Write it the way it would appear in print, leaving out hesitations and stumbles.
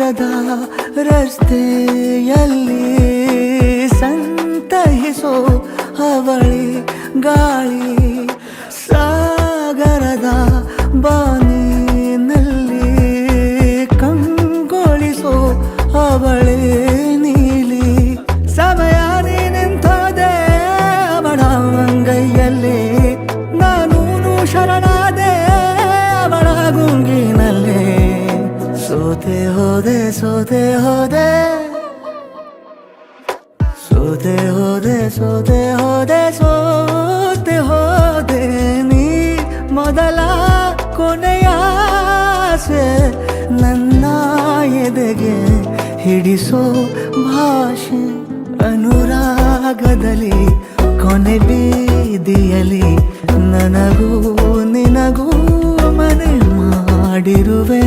ದೂರದ ರಸ್ತೆಯಲ್ಲಿ ಸಂತಹಿಸೋ ಅವಳಿ ಗಾಳಿ, ಸಾಗರದ ಬಾನಿನಲ್ಲಿ ಕಂಗೊಳಿಸೋ ಅವಳೆ ನೀಲಿ. ಸಮಯ ನಿಂತೋದೆ ಅವಳ ಅಂಗೈಯಲ್ಲಿ, ನಾನು ಶರಣಾದೆ ಅವಳ ಗುಂಗಿನಲ್ಲಿ. ಸೋತೆ ಹೋದೆ ಸೋತೆ ಹೋದೆ ಸೋತೆ ಹೋದೆ ಸೋತೆ ಹೋದೆ ಸೋತೆ ಹೋದೆ ನೀ ಮೊದಲ ಕೊನೆಯ ಆಸೆ ನನ್ನ ಎದೆಗೆ ಹಿಡಿಸೋ ಭಾಷೆ. ಅನುರಾಗದಲ್ಲಿ ಕೊನೆ ಬೀದಿಯಲ್ಲಿ ನನಗೂ ನಿನಗೂ ಮನೆ ಮಾಡಿರುವೆ.